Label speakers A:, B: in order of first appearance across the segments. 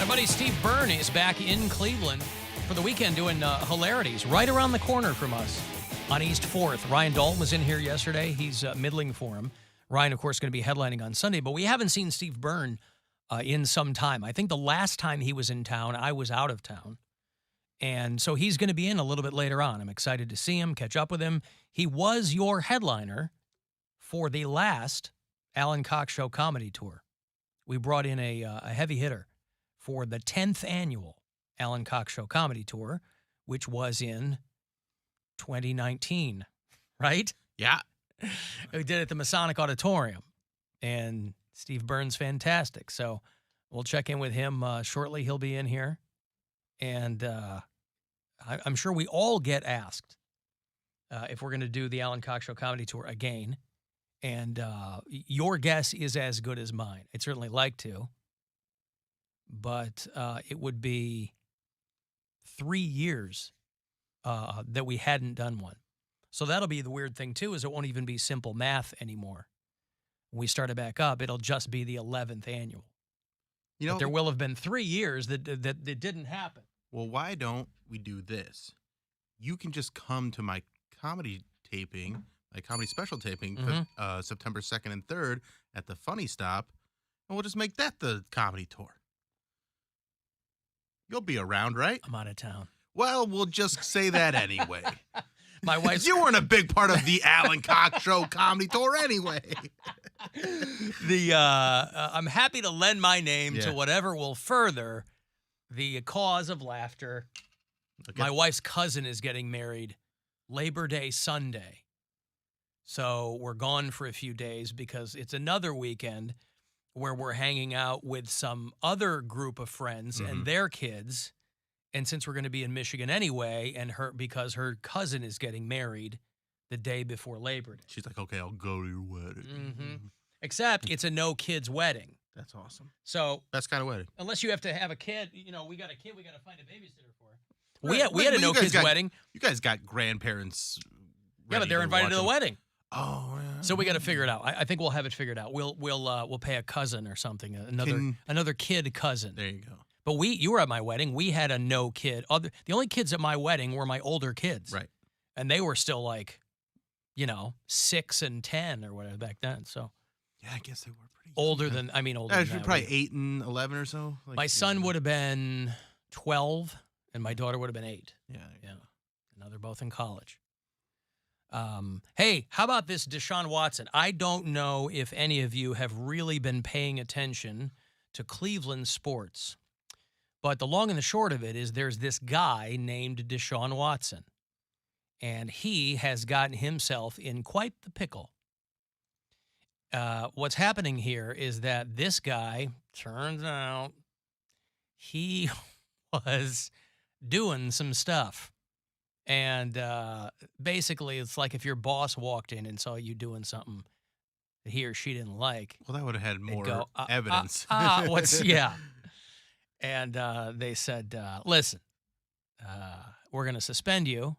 A: buddy Steve Byrne is back in Cleveland for the weekend doing hilarities right around the corner from us on East 4th. Ryan Dalton was in here yesterday. He's middling for him. Ryan, of course, going to be headlining on Sunday, but we haven't seen Steve Byrne in some time. I think the last time he was in town, I was out of town. And so he's going to be in a little bit later on. I'm excited to see him, catch up with him. He was your headliner for the last Alan Cox Show comedy tour. We brought in a heavy hitter for the 10th annual Alan Cox Show comedy tour, which was in 2019, right?
B: Yeah.
A: We did it at the Masonic Auditorium, and Steve Byrne's fantastic. So we'll check in with him shortly. He'll be in here, and I'm sure we all get asked if we're going to do the Alan Cox Show comedy tour again, and your guess is as good as mine. I'd certainly like to, but it would be 3 years that we hadn't done one. So that'll be the weird thing, too, is it won't even be simple math anymore. When we start it back up, it'll just be the 11th annual. You know, but there will have been 3 years that didn't happen.
B: Well, why don't we do this? You can just come to my comedy taping, my comedy special taping, September 2nd and 3rd at the Funny Stop, and we'll just make that the comedy tour. You'll be around, right?
A: I'm out of town.
B: Well, we'll just say that anyway.
A: My wife.
B: You weren't a big part of the Alan Cox Show comedy tour anyway.
A: I'm happy to lend my name to whatever will further the cause of laughter. Okay. My wife's cousin is getting married Labor Day Sunday. So we're gone for a few days because it's another weekend where we're hanging out with some other group of friends and their kids. And since we're going to be in Michigan anyway, and because her cousin is getting married the day before Labor Day.
B: She's like, okay, I'll go to your wedding.
A: Mm-hmm. Except it's a no-kids wedding.
B: That's awesome.
A: So
B: best kind of wedding.
A: Unless you have to have a kid, we got a kid we got to find a babysitter for.
B: Right.
A: We had a no-kids wedding.
B: You guys got grandparents.
A: Yeah, but they're invited to the wedding.
B: Oh, yeah.
A: So we got to figure it out. I think we'll have it figured out. We'll pay a cousin or something, another kid cousin.
B: There you go.
A: But you were at my wedding. We had a no kid. The only kids at my wedding were my older kids.
B: Right.
A: And they were still like, 6 and 10 or whatever back then. So
B: yeah, I guess they were pretty
A: older than that.
B: Probably 8 and 11 or so. Like,
A: my son would have been 12 and my daughter would have been 8.
B: Yeah.
A: Now they're both in college. Hey, how about this Deshaun Watson? I don't know if any of you have really been paying attention to Cleveland sports. But the long and the short of it is there's this guy named Deshaun Watson, and he has gotten himself in quite the pickle. What's happening here is that this guy, turns out, he was doing some stuff. And basically, it's like if your boss walked in and saw you doing something that he or she didn't like.
B: Well, that would have had more evidence.
A: Yeah. And they said, listen, we're going to suspend you.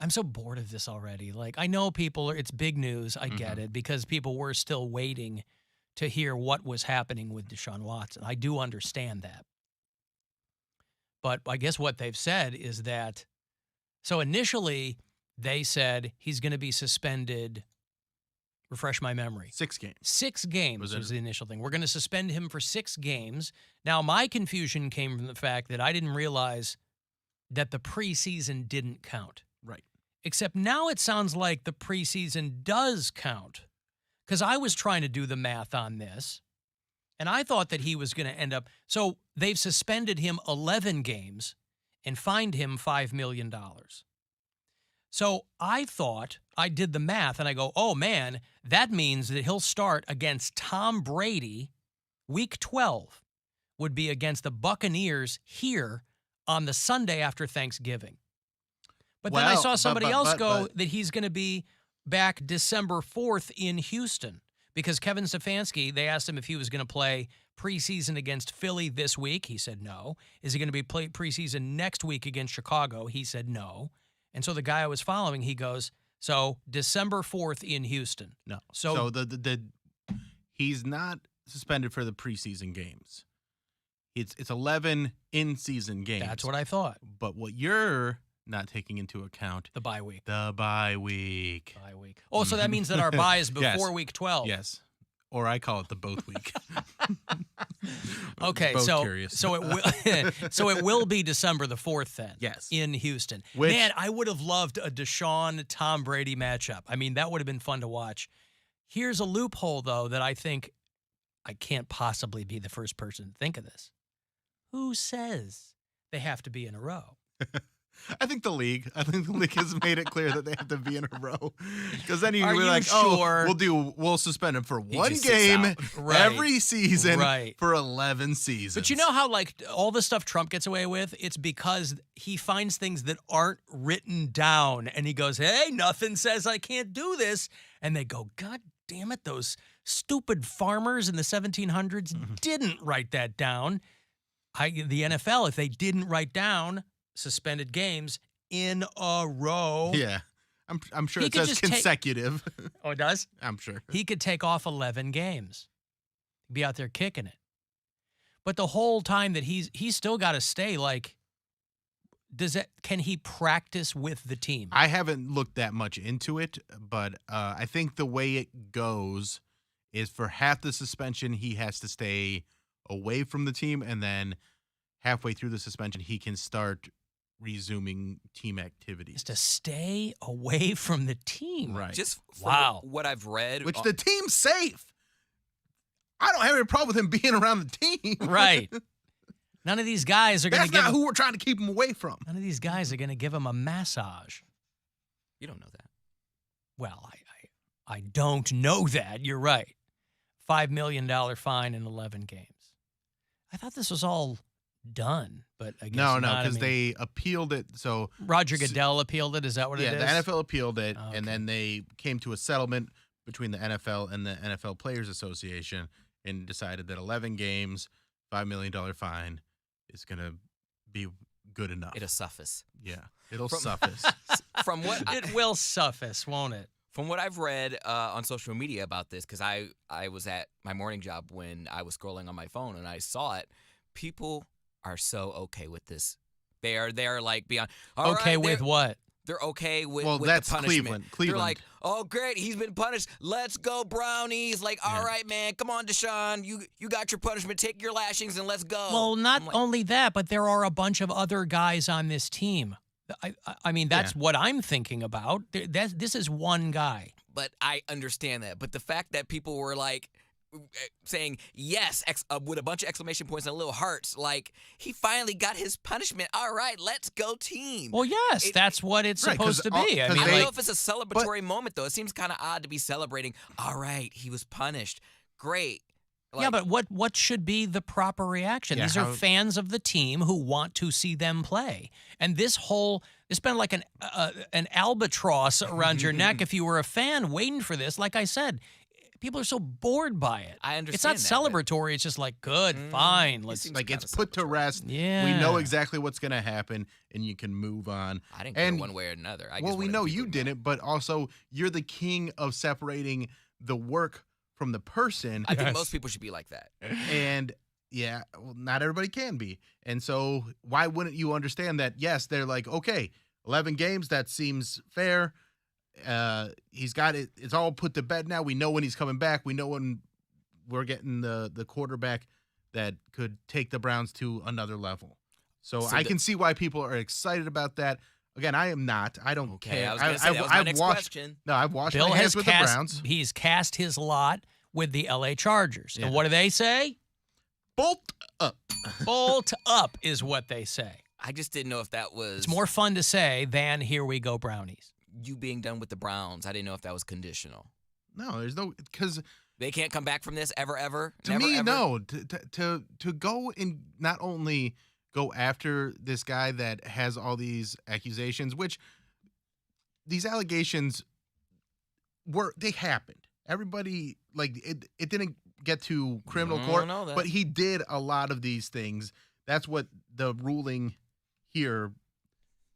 A: I'm so bored of this already. Like, I know it's big news. I get it, because people were still waiting to hear what was happening with Deshaun Watson. I do understand that. But I guess what they've said is that, so initially they said he's going to be suspended. Refresh my memory.
B: 6 games.
A: 6 games was the initial thing. We're going to suspend him for 6 games. Now, my confusion came from the fact that I didn't realize that the preseason didn't count.
B: Right.
A: Except now it sounds like the preseason does count. Because I was trying to do the math on this, and I thought that he was going to end up. So they've suspended him 11 games and fined him $5 million. So I thought, I did the math, and I go, oh, man, that means that he'll start against Tom Brady. Week 12 would be against the Buccaneers here on the Sunday after Thanksgiving. But then I saw somebody else go that he's going to be back December 4th in Houston, because Kevin Stefanski, they asked him if he was going to play preseason against Philly this week. He said no. Is he going to be preseason next week against Chicago? He said no. And so the guy I was following, he goes, so December 4th in Houston.
B: No. So the he's not suspended for the preseason games. It's 11 in-season games.
A: That's what I thought.
B: But what you're not taking into account,
A: The bye week.
B: the bye week.
A: Bye week. Oh, so that means that our bye is before
B: Yes.
A: week 12.
B: Yes. Or I call it the both week.
A: Okay,
B: Both
A: so
B: curious.
A: so it will so it will be December the 4th then.
B: Yes.
A: In Houston.
B: Which-
A: Man, I would have loved a Deshaun Tom Brady matchup. I mean, that would have been fun to watch. Here's a loophole though that I think I can't possibly be the first person to think of this. Who says they have to be in a row?
B: I think the league has made it clear that they have to be in a row. Because then
A: Are
B: you're
A: you
B: like,
A: sure?
B: we'll suspend him for one
C: just sits
B: game
C: out.
A: Right.
B: every season
A: Right.
B: for 11 seasons.
A: But you know how like all the stuff Trump gets away with? It's because he finds things that aren't written down and he goes, hey, nothing says I can't do this. And they go, God damn it, those stupid farmers in the 1700s didn't write that down. The NFL, if they didn't write down suspended games in a row.
B: Yeah. I'm sure
A: He
B: it
A: could
B: says
A: just take-
B: consecutive.
A: Oh, it does?
B: I'm sure.
A: He could take off 11 games. Be out there kicking it. But the whole time that he's still got to stay, like, can he practice with the team?
B: I haven't looked that much into it, but I think the way it goes is for half the suspension, he has to stay away from the team, and then halfway through the suspension, he can start resuming team activities.
A: Is to stay away from the team.
B: Right.
C: Just from
A: Wow.
C: what I've read.
B: Which the team's safe. I don't have any problem with him being around the team.
A: Right. None of these guys are going to
B: That's
A: give
B: not who we're trying to keep him away from.
A: None of these guys are going to give him a massage.
C: You don't know that.
A: Well, I don't know that. You're right. $5 million fine in 11 games. I thought this was all done, but I guess
B: No,
A: not.
B: because they appealed it. So
A: Roger Goodell appealed it. Is that what it
B: yeah,
A: is?
B: the NFL appealed it,
A: Okay.
B: and then they came to a settlement between the NFL and the NFL Players Association and decided that 11 games, $5 million fine is going to be good enough.
C: It'll suffice.
B: Yeah, it'll
C: From-
B: suffice.
C: From what
A: It will suffice, won't it?
C: From what I've read on social media about this, because I was at my morning job when I was scrolling on my phone and I saw it, people are so okay with this. They are like beyond all
A: Okay
C: right,
A: with
C: they're-
A: what?
C: They're okay with,
B: Well,
C: with
B: that's
C: the punishment.
B: Cleveland.
C: They're
B: Cleveland.
C: like, oh great, he's been punished. Let's go Brownies. Like, all
B: Yeah.
C: right, man, come on, Deshaun. You got your punishment. Take your lashings and let's go.
A: Well, not
C: I'm like,
A: only that, but there are a bunch of other guys on this team. I mean, that's what I'm thinking about. This is one guy.
C: But I understand that. But the fact that people were like saying yes with a bunch of exclamation points and little hearts, like he finally got his punishment. All right, let's go team.
A: Well, yes, that's what it's
B: Right, 'cause
A: supposed to
B: all-
A: be. I
B: 'cause
A: mean,
C: I don't
B: they-
C: know if it's a celebratory moment though. It seems kind of odd to be celebrating. All right, he was punished. Great.
A: yeah, but what should be the proper reaction?
B: Yeah,
A: These are
B: how-
A: fans of the team who want to see them play, and it's been like an albatross around your neck if you were a fan waiting for this. Like I said, people are so bored by it.
C: I
A: It's not
C: understand that, but-
A: celebratory. It's just like good, fine. Let's.
C: seems
B: like
C: kinda
B: it's put to
C: celebratory.
B: rest.
A: Yeah.
B: We know exactly what's going to happen, and you can move on.
C: I didn't care
B: And-
C: one way or another. I
B: well,
C: just
B: we
C: wanted
B: know
C: people
B: you
C: to
B: didn't, but also you're the king of separating the work from the person.
C: I think
A: Yes.
C: most people should be like that.
B: And yeah, well, not everybody can be. And so why wouldn't you understand that? Yes, they're like, okay, 11 games, that seems fair. He's got it. It's all put to bed now. We know when he's coming back. We know when we're getting the quarterback that could take the Browns to another level. So I can see why people are excited about that. Again, I am not. I don't
C: Okay,
B: care.
C: I was going to say that was my next question.
B: No, I've watched
A: Bill
B: my
A: has
B: hands with the Browns.
A: he's cast his lot with the LA Chargers.
B: Yeah.
A: And what do they say?
B: Bolt up.
A: Bolt up is what they say.
C: I just didn't know if that was
A: It's more fun to say than here we go Brownies.
C: you being done with the Browns. I didn't know if that was conditional.
B: No, there's no, because
C: They can't come back from this ever.
B: to
C: Never,
B: me,
C: ever?
B: no. To go and not only go after this guy that has all these accusations, which these allegations they happened. Everybody, like, it didn't get to criminal
C: I
B: court,
C: don't know that.
B: but he did a lot of these things. That's what the ruling here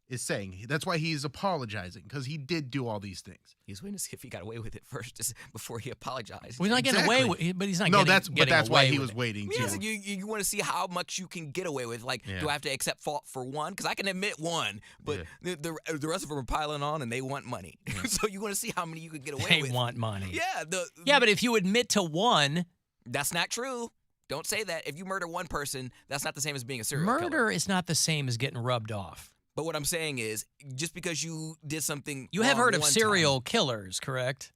B: is saying. That's why he's apologizing, because he did do all these things.
C: He's waiting to see if he got away with it first before he apologized.
A: Well, he's not getting away with it, but he's not
B: No,
A: getting
B: that's why
A: away
B: he
A: with
B: was
A: it.
B: waiting.
C: Yeah,
B: too.
C: so you want to see how much you can get away with. Like,
B: Yeah.
C: do I have to accept fault for one? Because I can admit one, but the rest of them are piling on and they want money. So you want to see how many you can get away
A: They
C: with.
A: want money.
C: Yeah.
A: Yeah, but if you admit to one,
C: That's not true. Don't say that. If you murder one person, that's not the same as being a serial killer.
A: murder is not the same as getting rubbed off.
C: But what I'm saying is, just because you did something
A: You have
C: wrong
A: heard of
C: one
A: serial
C: time,
A: killers, correct?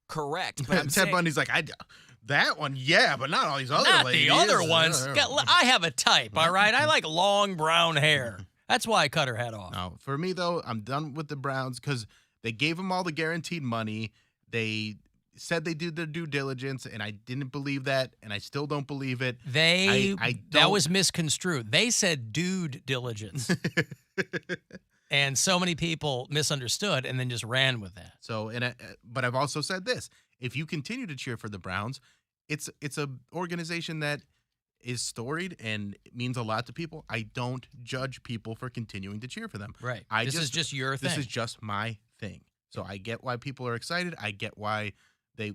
C: correct. But I'm
B: Ted
C: saying,
B: Bundy's like, that one, yeah, but not all these other
A: Not
B: ladies.
A: the other ones. I have a type, all right? I like long brown hair. That's why I cut her head off.
B: No, for me, though, I'm done with the Browns because they gave them all the guaranteed money. They said they did their due diligence, and I didn't believe that, and I still don't believe it.
A: That
B: don't-
A: was misconstrued. They said dude diligence. And so many people misunderstood and then just ran with that.
B: So, but I've also said this: if you continue to cheer for the Browns, it's a organization that is storied and it means a lot to people. I don't judge people for continuing to cheer for them.
A: Right.
B: This
A: is just your thing.
B: This is just my thing. So I get why people are excited. I get why they're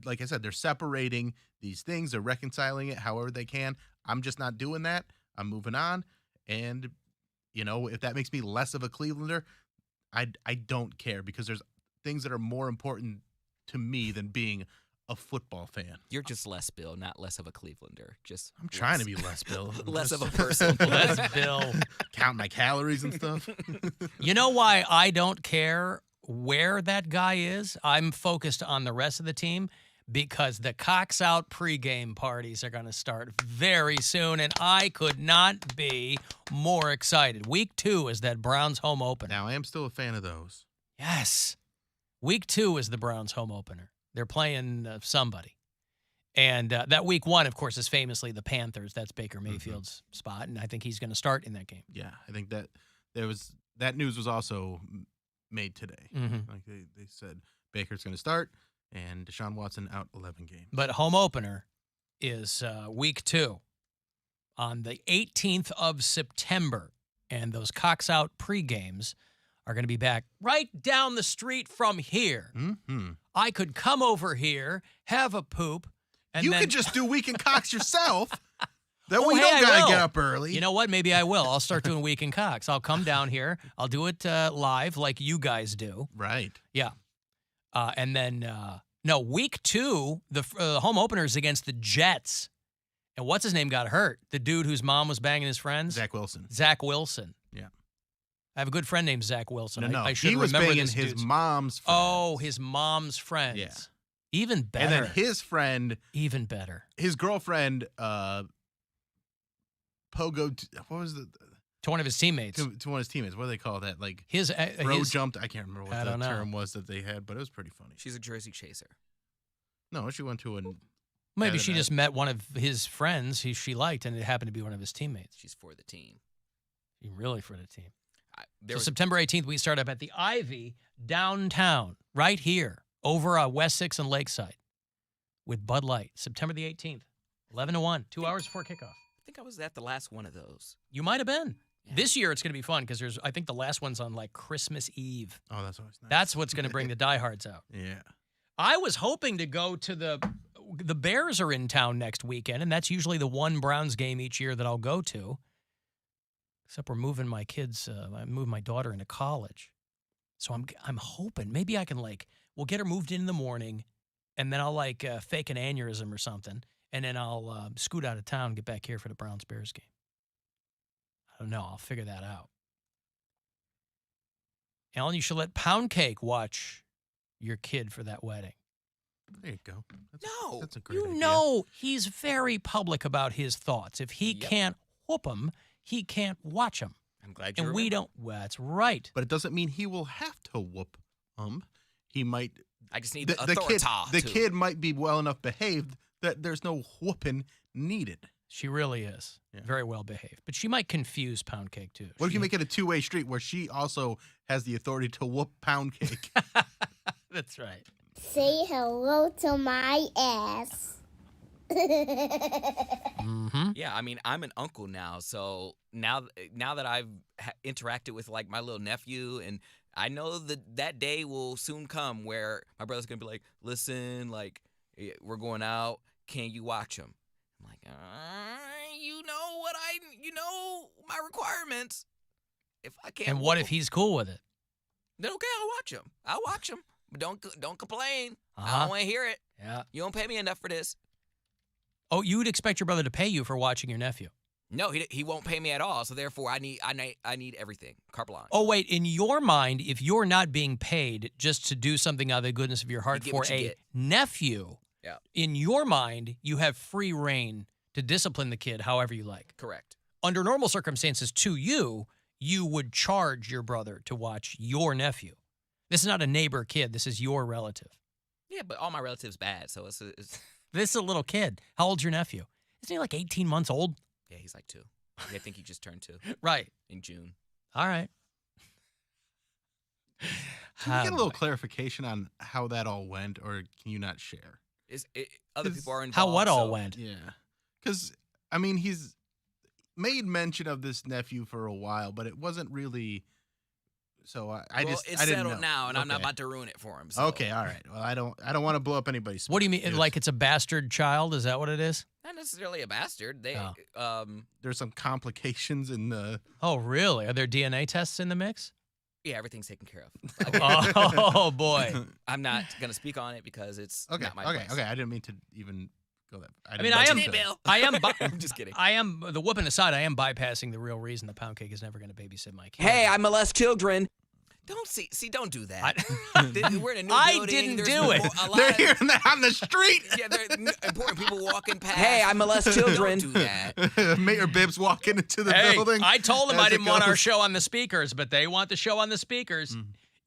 B: like I said, they're separating these things. They're reconciling it however they can. I'm just not doing that. I'm moving on. And, if that makes me less of a Clevelander, I don't care, because there's things that are more important to me than being a football fan.
C: you're just less Bill, not less of a Clevelander. Just
B: I'm trying to be less Bill.
C: less of a person.
A: Let's Bill.
B: Count my calories and stuff.
A: You know why I don't care where that guy is? I'm focused on the rest of the team, because the Cox Out pregame parties are going to start very soon, and I could not be more excited. Week 2 is that Browns home opener.
B: Now, I am still a fan of those.
A: Yes. Week 2 is the Browns home opener. They're playing somebody. And that week 1, of course, is famously the Panthers. That's Baker Mayfield's spot, and I think he's going to start in that game.
B: Yeah, I think that that news was also made today.
A: Mhm.
B: Like they said Baker's going to start and Deshaun Watson out 11 games.
A: But home opener is week 2 on the 18th of September. And those Cox Out pre-games are going to be back right down the street from here.
B: Mm-hmm.
A: I could come over here, have a poop, and
B: You
A: then...
B: could just do Week in Cox yourself. That
A: Oh,
B: way you
A: hey,
B: don't
A: I
B: got to
A: will.
B: get up early.
A: You know what? Maybe I will. I'll start doing Week in Cox. I'll come down here. I'll do it live like you guys do.
B: Right.
A: Yeah. And then, week 2, the home opener is against the Jets. And what's his name got hurt? The dude whose mom was banging his friends?
B: Zach Wilson.
A: Zach Wilson.
B: Yeah.
A: I have a good friend named Zach Wilson.
B: No,
A: I should
B: he was
A: remember
B: banging
A: this
B: his
A: dude's-
B: mom's friend.
A: Oh, his mom's friends.
B: Yeah.
A: Even better.
B: And then his friend,
A: Even better.
B: his girlfriend, what was
A: To one of his teammates.
B: to one of his teammates. What do they call that? Like
A: His
B: bro jumped. I can't remember
A: I
B: what the
A: don't know.
B: term was that they had, but it was pretty funny.
C: She's a Jersey chaser.
B: No, she went to an.
A: maybe
B: Yeah,
A: she
B: that-
A: just met one of his friends she liked, and it happened to be one of his teammates.
C: She's for the team.
A: Really for the team.
C: There
A: So
C: was,
A: September 18th, we start up at the Ivy downtown, right here, over West 6 and Lakeside, with Bud Light. September the 18th, 11 to 1, 2 hours before kickoff.
C: I think I was at the last one of those.
A: You might have been.
C: Yeah.
A: This year it's going to be fun because I think the last one's on like Christmas Eve.
B: Oh, that's always nice.
A: That's what's going to bring the diehards out.
B: Yeah.
A: I was hoping to go to the Bears are in town next weekend, and that's usually the one Browns game each year that I'll go to. Except we're moving my kids, I moved my daughter into college. So I'm hoping maybe I can we'll get her moved in the morning, and then I'll fake an aneurysm or something, and then I'll scoot out of town and get back here for the Browns-Bears game. I don't know. I'll figure that out. Alan, you should let Poundcake watch your kid for that wedding.
B: There you go.
C: No,
B: That's a great
A: You
B: idea.
A: know he's very public about his thoughts. If he
C: Yep.
A: can't whoop them, he can't watch them.
C: I'm glad you
A: And we
C: remember.
A: don't. Well, that's right.
B: But it doesn't mean he will have to whoop. He might.
C: I just need
B: The
C: authority.
B: kid might be well enough behaved that there's no whooping needed.
A: She really is
B: Yeah.
A: very well behaved. But she might confuse Poundcake, too.
B: What if you make it a two-way street where she also has the authority to whoop Poundcake?
A: That's right.
D: Say hello to my ass.
A: Mm-hmm.
C: Yeah, I mean, I'm an uncle now, so now that I've interacted with like my little nephew, and I know that day will soon come where my brother's gonna be like, "Listen, like we're going out. Can you watch him?" I'm like, you know my requirements. If I can't,
A: And what if he's cool with it?
C: then okay, I'll watch him. I'll watch him, but don't complain. I
A: Uh-huh.
C: don't want to hear it.
A: Yeah.
C: You don't pay me enough for this.
A: Oh, you would expect your brother to pay you for watching your nephew.
C: No, he won't pay me at all. So therefore, I need everything. Carte blanche.
A: Oh, wait. In your mind, if you're not being paid just to do something out of the goodness of your heart
C: get
A: for
C: what you
A: a
C: get.
A: nephew,
C: Yeah.
A: in your mind, you have free reign to discipline the kid however you like.
C: Correct.
A: Under normal circumstances, to you, you would charge your brother to watch your nephew. This is not a neighbor kid. This is your relative.
C: Yeah, but all my relatives bad, so it's
A: This is a little kid. How old's your nephew? Isn't he like 18 months old?
C: yeah, he's like 2. I think he just turned 2
A: Right.
C: in June.
A: All right.
B: Can we get a little clarification on how that all went, or can you not share?
C: Other people are involved.
A: How what all
C: so-
A: went?
B: Yeah. Because, I mean, he's made mention of this nephew for a while, but it wasn't really. So I
C: Well,
B: just
C: it's
B: I didn't
C: settled
B: know.
C: now, and I'm not
B: Okay.
C: about to ruin it for him. So.
B: Okay, all right. Well, I don't want to blow up anybody's.
A: What do you mean?
B: spot.
A: Like it's a bastard child? Is that what it is?
C: Not necessarily a bastard. They
B: There's some complications in the.
A: Oh, really? Are there DNA tests in the mix?
C: yeah, everything's taken care of.
A: Oh, boy.
C: I'm not gonna speak on it because it's
B: Okay,
C: not my
B: okay,
C: place.
B: okay. I didn't mean to even go that.
A: I mean, I am.
C: Hey, Bill.
A: I am.
C: I'm just kidding.
A: I am. The whooping aside, I am bypassing the real reason the Poundcake is never going to babysit my kid.
D: Hey, I molest children.
C: Don't do that.
A: I,
C: We're in a new
A: I
C: building.
A: didn't
C: There's
A: do it.
C: a lot
B: They're
C: of-
B: here on the street.
C: Yeah, there are important people walking past.
D: Hey, I molest children.
C: Don't do that.
B: Mayor Bibbs walking into the
A: hey,
B: building.
A: I told them
B: as
A: I
B: it
A: didn't want our
B: goes.
A: show on the speakers, but they want the show on the speakers.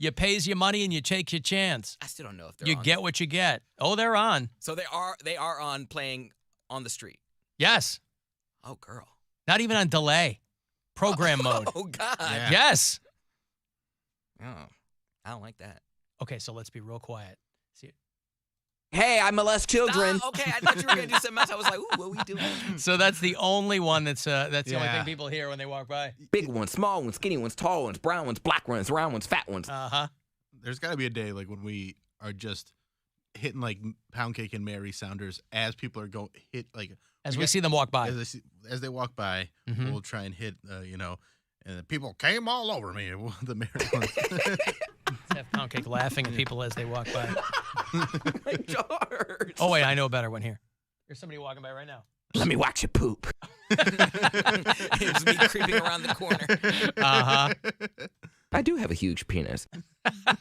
A: You pays your money and you take your chance.
C: I still don't know if they're
A: You
C: on.
A: get what you get. Oh, they're on.
C: So they are on playing on the street.
A: Yes.
C: Oh, girl.
A: Not even on delay. Program mode.
C: Oh, God.
B: Yeah.
A: Yes.
C: Oh, I don't like that.
A: Okay, so let's be real quiet. See.
D: Hey, I molest children.
C: Okay, I thought you were gonna do something else. I was like, ooh, what are we doing?
A: So that's the only one that's the only
B: Yeah.
A: thing people hear when they walk by.
D: Big ones, small ones, skinny ones, tall ones, brown ones, black ones, round ones, fat ones.
A: Uh-huh.
B: There's got to be a day like when we are just hitting like Poundcake and Mary Sounders as people are going hit like
A: As
B: we
A: we
B: got-
A: see them walk by.
B: as they walk by,
A: Mhm.
B: we'll try and hit and the people came all over me. The Mary ones.
A: Have Poundcake laughing at people as they walk by.
D: My jars.
A: Oh, wait, I know a better one here. There's somebody walking by right now.
D: Let me watch you poop.
C: It's me creeping around the corner.
A: Uh-huh.
D: I do have a huge penis.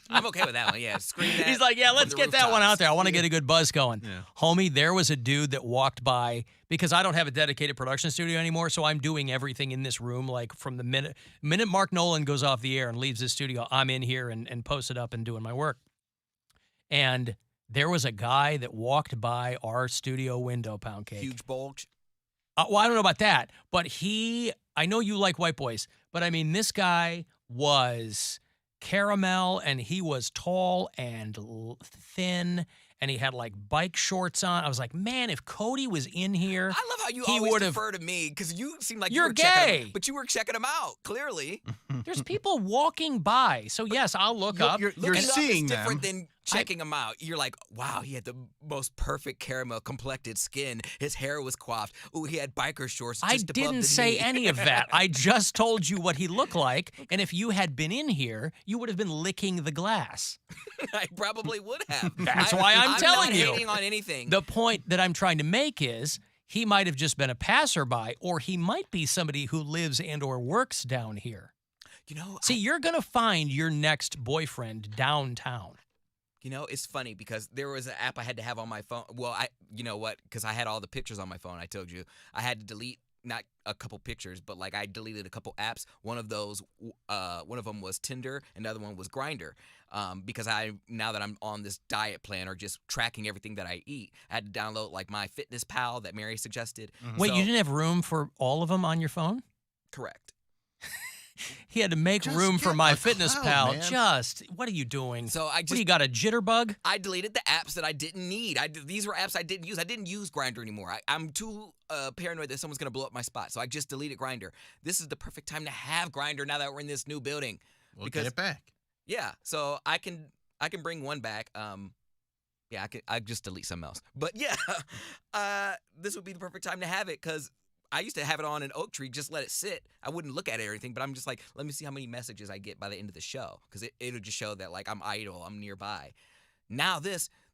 C: I'm okay with that one. Yeah, scream that.
A: He's like, yeah,
C: from
A: let's
C: the
A: get that one out
C: rooftops.
A: there. I want to get a good buzz going.
B: Yeah.
A: Homie, there was a dude that walked by because I don't have a dedicated production studio anymore, so I'm doing everything in this room. Like from the minute Mark Nolan goes off the air and leaves his studio, I'm in here and post it up and doing my work. And there was a guy that walked by our studio window, Poundcake.
C: Huge bulge.
A: Well, I don't know about that, but I know you like white boys, but I mean, this guy was caramel and he was tall and thin and he had like bike shorts on. I was like, man, if Cody was in here,
C: I love how you
A: He
C: always
A: would've-
C: defer to me because you seem like
A: You're
C: you were checking
A: gay.
C: him, but you were checking him out clearly.
A: there's people walking by. So yes, I'll look up.
B: You're
C: Looking up
B: seeing
C: is different
B: them.
C: than checking him out. You're like, wow, he had the most perfect caramel complected skin. His hair was coiffed. Ooh, he had biker shorts.
A: I
C: Just above
A: didn't
C: the
A: say
C: knee.
A: any of that. I just told you what he looked like. And if you had been in here, you would have been licking the glass.
C: I probably would have.
A: That's why I'm telling
C: not
A: you.
C: hating on anything.
A: The point that I'm trying to make is he might have just been a passerby, or he might be somebody who lives and or works down here.
C: you know,
A: See, you're going to find your next boyfriend downtown.
C: You know, it's funny because there was an app I had to have on my phone. Well, you know what? Because I had all the pictures on my phone. I told you I had to delete not a couple pictures, but like I deleted a couple apps. One of them was Tinder, and the other one was Grindr. Because now that I'm on this diet plan or just tracking everything that I eat, I had to download like my Fitness Pal that Mary suggested.
A: Wait,
C: So-
A: you didn't have room for all of them on your phone?
C: Correct.
A: He had to make
B: Just
A: room for
B: get
A: My
B: a
A: Fitness
B: cloud,
A: Pal.
B: man.
A: What are you doing?
C: So I
A: What,
C: just
A: you got a jitterbug?
C: I deleted the apps that I didn't need. These were apps I didn't use. I didn't use Grindr anymore. I'm too paranoid that someone's gonna blow up my spot. So I just deleted Grindr. This is the perfect time to have Grindr now that we're in this new building.
B: We'll get it back.
C: Yeah, so I can bring one back. Yeah, I just delete something else. But yeah, this would be the perfect time to have it because I used to have it on an oak tree, just let it sit. I wouldn't look at it or anything, but I'm just like, let me see how many messages I get by the end of the show because it'll just show that like I'm idle, I'm nearby. Now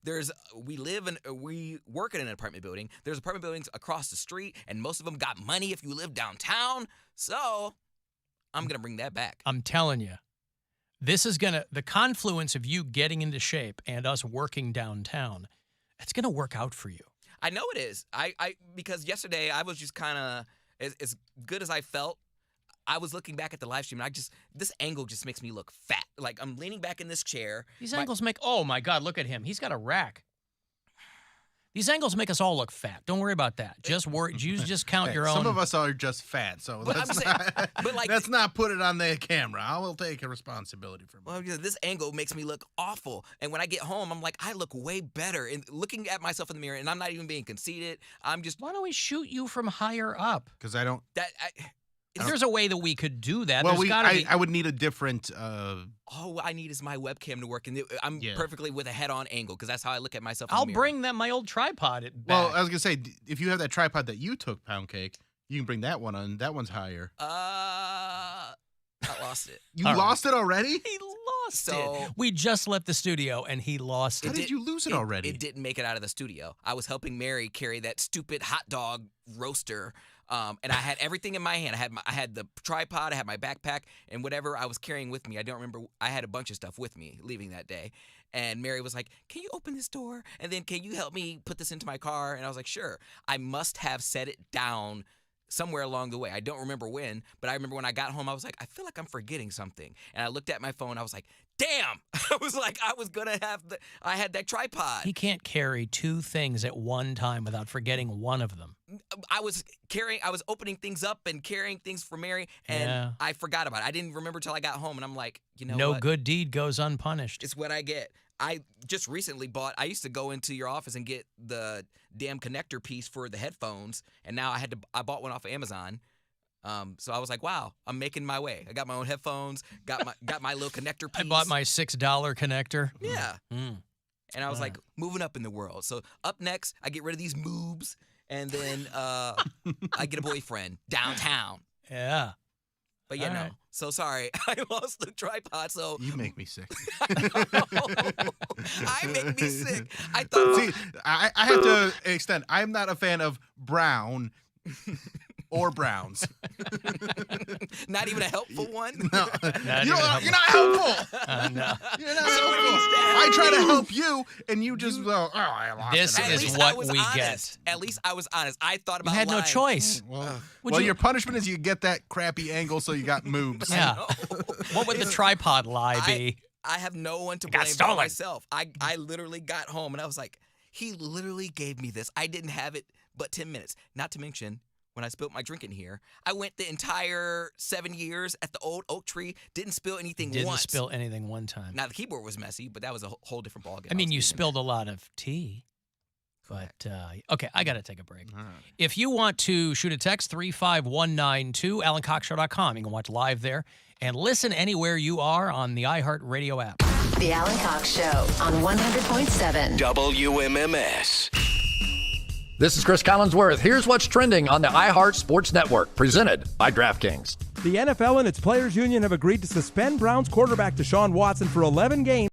C: we work in an apartment building. There's apartment buildings across the street, and most of them got money if you live downtown. So I'm gonna bring that back.
A: I'm telling you, this is the confluence of you getting into shape and us working downtown, it's gonna work out for you.
C: I know it is. Because yesterday I was just kind of as good as I felt. I was looking back at the live stream, and this angle just makes me look fat. Like I'm leaning back in this chair.
A: These angles oh my God, look at him. He's got a rack. These angles make us all look fat. Don't worry about that. You just count your own.
B: Some of us are just fat, so let's not put it on the camera. I will take a responsibility for it.
C: Well, this angle makes me look awful. And when I get home, I'm like, I look way better. And looking at myself in the mirror, and I'm not even being conceited. I'm just.
A: Why don't we shoot you from higher up?
B: Because I don't.
A: There's a way that we could do that.
B: Well,
A: I
B: would need a different.
C: All I need is my webcam to work, and I'm perfectly with a head-on angle because that's how I look at myself.
A: I'll
C: in the mirror.
A: bring my old tripod back.
B: Well, I was gonna say, if you have that tripod that you took, Poundcake, you can bring that one on. That one's higher.
C: I lost it.
B: You lost it already?
A: He lost
C: So-
A: it. We just left the studio, and he lost
B: How
A: it.
B: did you lose it already?
C: It didn't make it out of the studio. I was helping Mary carry that stupid hot dog roaster. And I had everything in my hand. I had the tripod, I had my backpack, and whatever I was carrying with me. I don't remember. I had a bunch of stuff with me leaving that day. And Mary was like, "Can you open this door? And then can you help me put this into my car?" And I was like, "Sure." I must have set it down somewhere along the way. I don't remember when, but I remember when I got home, I was like, I feel like I'm forgetting something. And I looked at my phone. I was like, damn. I was like, I had that tripod.
A: He can't carry two things at one time without forgetting one of them.
C: I was opening things up and carrying things for Mary, and I forgot about it. I didn't remember till I got home, and I'm like,
A: no
C: what?
A: good deed goes unpunished.
C: It's what I get. I just recently I used to go into your office and get the damn connector piece for the headphones, and now I bought one off of Amazon. So I was like, wow, I'm making my way. I got my own headphones, got my little connector piece.
A: I bought my $6 connector.
C: Yeah. And I was like, moving up in the world. So up next, I get rid of these moobs, and then I get a boyfriend downtown.
A: Yeah.
C: But yeah, no. So sorry, I lost the tripod. So
B: you make me sick.
C: I make me sick. I thought.
B: See, I have to extend. I'm not a fan of brown or browns.
C: Not even a helpful one.
B: No, you're not helpful.
A: No.
B: You're not helpful. I try to help you, and you just go. Oh, I lost
A: This
B: it.
C: At
A: is
C: least
A: what
C: I was
A: we
C: honest.
A: get.
C: At least I was honest. I thought about.
A: You had no
C: lying.
A: choice.
B: Well, your punishment is you get that crappy angle, so you got moobs.
A: Yeah. What would the tripod lie be?
C: I have no one to
A: got
C: blame but
A: stolen.
C: myself. I literally got home and I was like, he literally gave me this. I didn't have it but 10 minutes. Not to mention, when I spilled my drink in here, I went the entire 7 years at the old oak tree, didn't spill anything
A: Didn't
C: once.
A: spill anything one time.
C: Now, the keyboard was messy, but that was a whole different ballgame.
A: I mean, you spilled a lot of tea. But, okay, I got to take a break.
B: All right.
A: If you want to shoot a text, 35192, AlanCoxShow.com. You can watch live there and listen anywhere you are on the iHeartRadio app.
E: The Alan Cox Show on 100.7
F: WMMS.
G: This is Chris Collinsworth. Here's what's trending on the iHeart Sports Network, presented by DraftKings.
H: The NFL and its players' union have agreed to suspend Browns quarterback Deshaun Watson for 11 games.